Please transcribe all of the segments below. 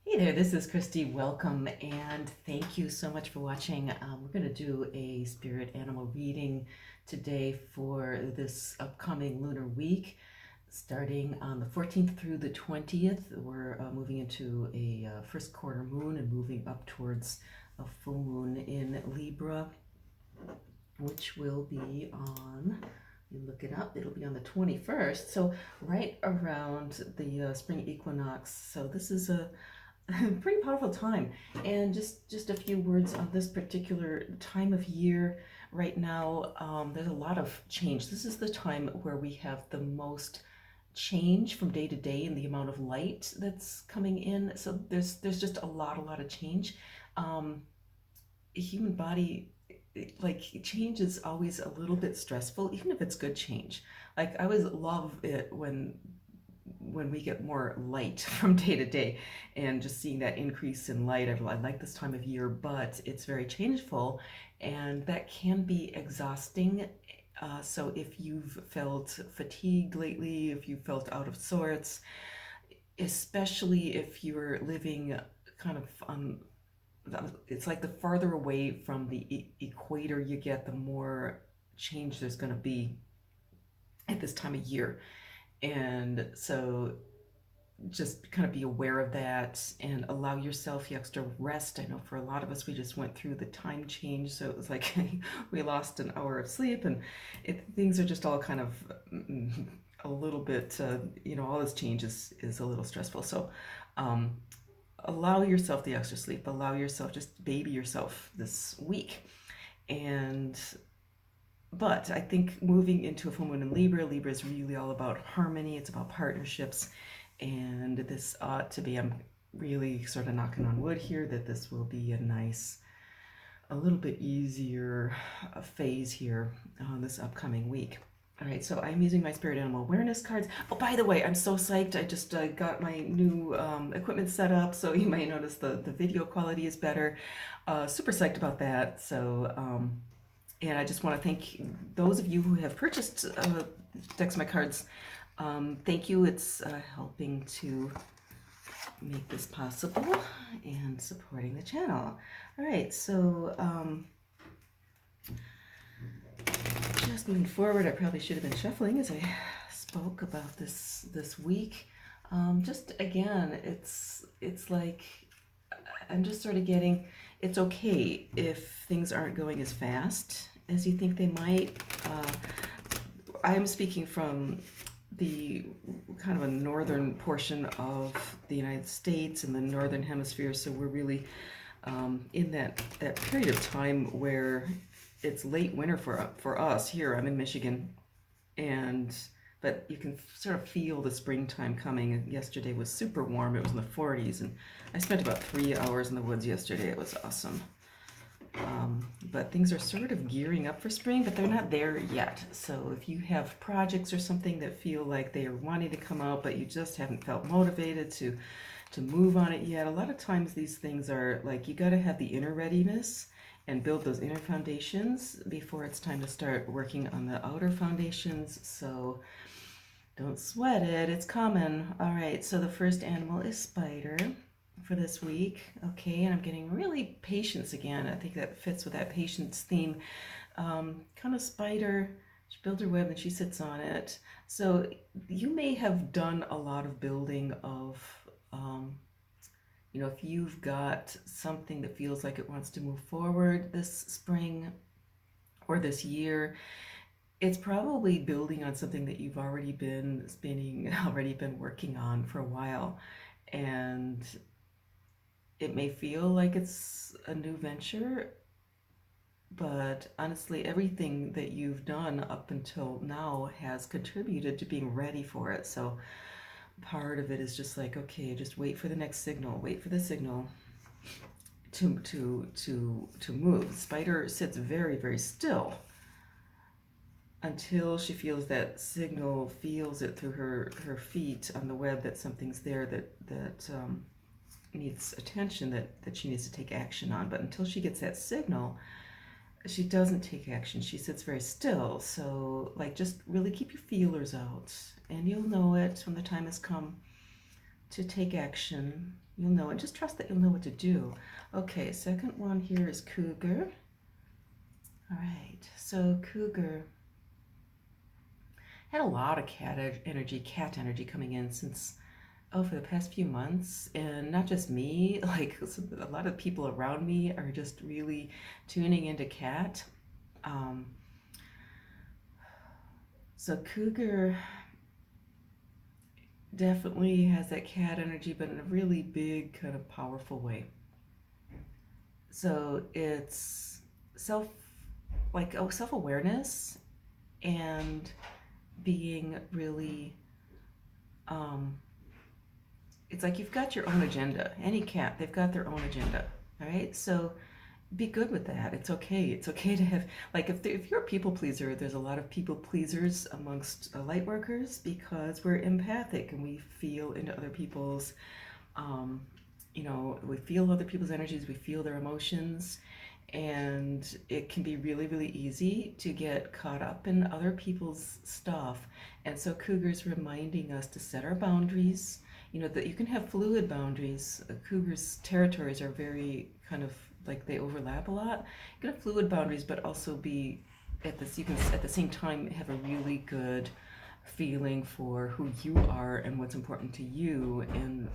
Hey there, this is Christy. Welcome and thank you so much for watching. We're going to do a spirit animal reading today for this upcoming lunar week, starting on the 14th through the 20th. We're moving into a first quarter moon and moving up towards a full moon in Libra, which will be on, you look it up, it'll be on the 21st. So right around the spring equinox. So this is a pretty powerful time. And just a few words on this particular time of year. Right now, there's a lot of change. This is the time where we have the most change from day to day in the amount of light that's coming in. So there's just a lot of change. Human body, like, change is always a little bit stressful, even if it's good change. Like, I always love it when we get more light from day to day, and just seeing that increase in light. I like this time of year, but it's very changeful, and that can be exhausting. So if you've felt fatigued lately, if you felt out of sorts, especially if you're living kind of on, it's like the farther away from the equator you get, the more change there's going to be at this time of year. And so just kind of be aware of that and allow yourself the extra rest. I know for a lot of us, we just went through the time change, so it was like we lost an hour of sleep, and things are just all kind of a little bit, all this change is a little stressful. So um, allow yourself the extra sleep, allow yourself, just baby yourself this week. And but I think moving into a full moon in Libra, Libra is really all about harmony. It's about partnerships. And this ought to be, I'm really sort of knocking on wood here, that this will be a nice, a little bit easier phase here this upcoming week. All right, so I'm using my spirit animal awareness cards. Oh, by the way, I'm so psyched. I just got my new equipment set up, so you might notice the video quality is better. Super psyched about that. So, and I just want to thank those of you who have purchased decks of my cards. Thank you. It's helping to make this possible and supporting the channel. All right, so just moving forward, I probably should have been shuffling as I spoke about this week. Just again, it's like I'm just sort of getting, it's okay if things aren't going as fast as you think they might. I am speaking from the kind of a northern portion of the United States in the northern hemisphere, so we're really in that period of time where it's late winter for us here. I'm in Michigan, and but you can sort of feel the springtime coming. Yesterday was super warm. It was in the 40s, and I spent about 3 hours in the woods yesterday. It was awesome. But things are sort of gearing up for spring, but they're not there yet. So if you have projects or something that feel like they are wanting to come out, but you just haven't felt motivated to move on it yet, a lot of times these things are like, you got to have the inner readiness and build those inner foundations before it's time to start working on the outer foundations. So don't sweat it, it's coming. All right, so the first animal is spider for this week. Okay, and I'm getting really patience again. I think that fits with that patience theme. Kind of spider, she builds her web and she sits on it. So you may have done a lot of building of, if you've got something that feels like it wants to move forward this spring or this year, it's probably building on something that you've already been spinning, already been working on for a while. And it may feel like it's a new venture, but honestly, everything that you've done up until now has contributed to being ready for it. So part of it is just like, okay, just wait for the next signal, wait for the signal to move. Spider sits very, very still until she feels that signal, feels it through her feet on the web that something's there that needs attention, that she needs to take action on. But until she gets that signal, she doesn't take action. She sits very still. So, like, just really keep your feelers out, and you'll know it when the time has come to take action, you'll know, and just trust that you'll know what to do. Okay, second one here is Cougar. All right, so Cougar had a lot of cat energy coming in since, oh, for the past few months. And not just me, like a lot of people around me are just really tuning into cat. Um, so Cougar definitely has that cat energy, but in a really big, kind of powerful way. So it's self, like, oh, self-awareness and being really, um, it's like you've got your own agenda. Any cat, they've got their own agenda. All right. So be good with that. It's okay. It's okay to have, like, if you're a people pleaser, there's a lot of people pleasers amongst light workers because we're empathic and we feel into other people's, um, we feel other people's energies, we feel their emotions, and it can be really, really easy to get caught up in other people's stuff. And so Cougar's reminding us to set our boundaries. That you can have fluid boundaries. Cougar's territories are very kind of like they overlap a lot. You can have fluid boundaries, but also be you can at the same time have a really good feeling for who you are and what's important to you and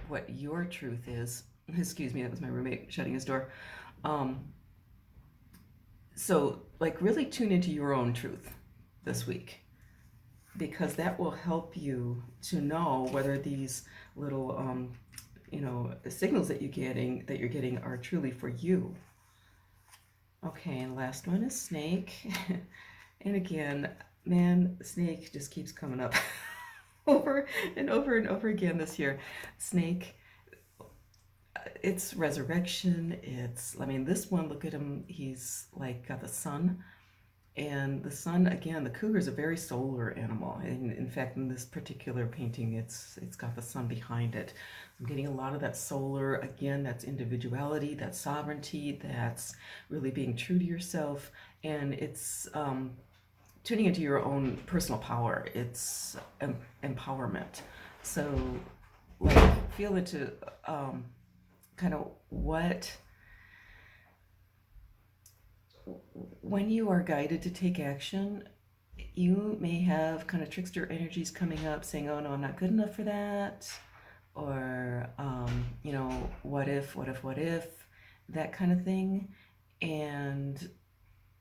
what your truth is. Excuse me, that was my roommate shutting his door. Um, so, like, really tune into your own truth this week because that will help you to know whether these little, signals that you're getting are truly for you. Okay, and last one is snake. And again, man, snake just keeps coming up over and over and over again this year. Snake, it's resurrection. This one, look at him. He's like got the sun. And the sun, again, the cougar is a very solar animal. And in fact, in this particular painting, it's got the sun behind it. I'm getting a lot of that solar. Again, that's individuality, that's sovereignty, that's really being true to yourself. And it's tuning into your own personal power. It's empowerment. So, like, feel into kind of when you are guided to take action, you may have kind of trickster energies coming up saying, oh no, I'm not good enough for that. Or, what if, that kind of thing. And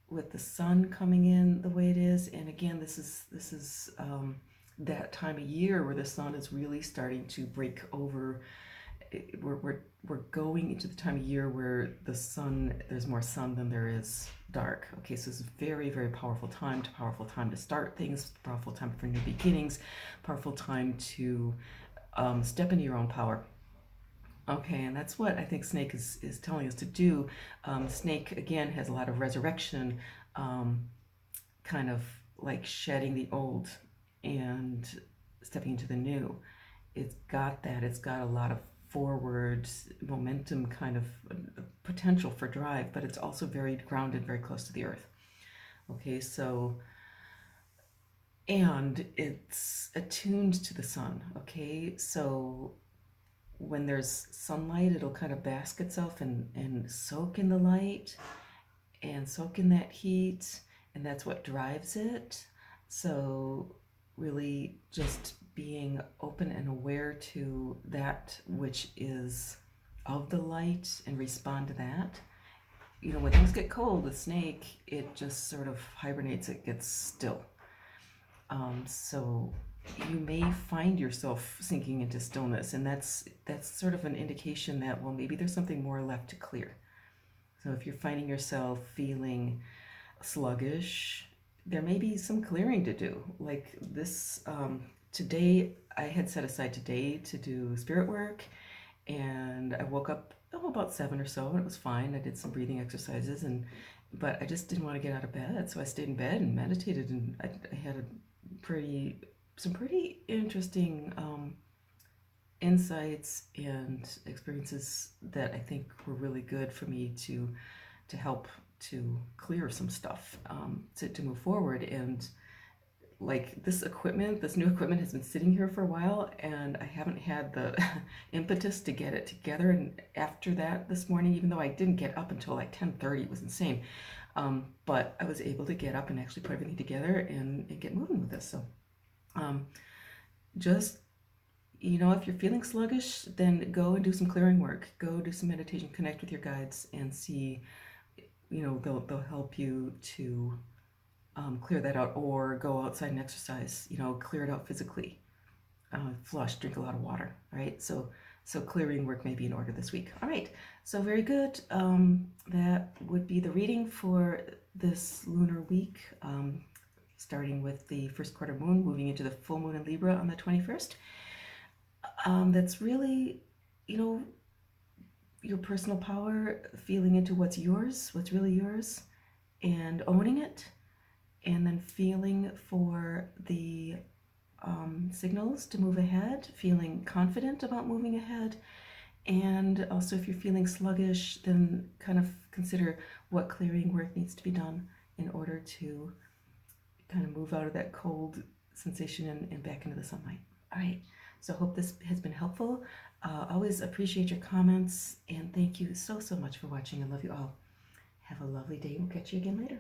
with the sun coming in the way it is, and again, this is that time of year where the sun is really starting to break over. We're going into the time of year where there's more sun than there is dark. Okay, so it's a very, very powerful time to start things, powerful time for new beginnings, powerful time to step into your own power. Okay, and that's what I think Snake is telling us to do. Snake, again, has a lot of resurrection, kind of like shedding the old and stepping into the new. It's got that. It's got a lot of forward momentum, kind of potential for drive, but it's also very grounded, very close to the earth. Okay, so, and it's attuned to the sun. Okay, so when there's sunlight, it'll kind of bask itself and soak in the light and soak in that heat, and that's what drives it. So really just being open and aware to that which is of the light and respond to that. When things get cold with Snake, it just sort of hibernates, it gets still. So you may find yourself sinking into stillness, and that's sort of an indication that, well, maybe there's something more left to clear. So if you're finding yourself feeling sluggish, there may be some clearing to do. Like this, today, I had set aside today to do spirit work, and I woke up about 7 or so, and it was fine. I did some breathing exercises, but I just didn't want to get out of bed, so I stayed in bed and meditated, and I had some pretty interesting insights and experiences that I think were really good for me to help to clear some stuff, to move forward. And like this equipment, this new equipment has been sitting here for a while, and I haven't had the impetus to get it together. And after that this morning, even though I didn't get up until like 10:30, it was insane. But I was able to get up and actually put everything together and get moving with this. So um, just, if you're feeling sluggish, then go and do some clearing work. Go do some meditation, connect with your guides, and see, they'll help you to clear that out, or go outside and exercise, clear it out physically. Flush, drink a lot of water, right? So clearing work may be in order this week. All right, so very good. That would be the reading for this lunar week, starting with the first quarter moon, moving into the full moon in Libra on the 21st. That's really, your personal power, feeling into what's yours, what's really yours, and owning it, and then feeling for the signals to move ahead, feeling confident about moving ahead. And also, if you're feeling sluggish, then kind of consider what clearing work needs to be done in order to kind of move out of that cold sensation and back into the sunlight. All right, so I hope this has been helpful. Always appreciate your comments, and thank you so much for watching. I love you all. Have a lovely day. We'll catch you again later.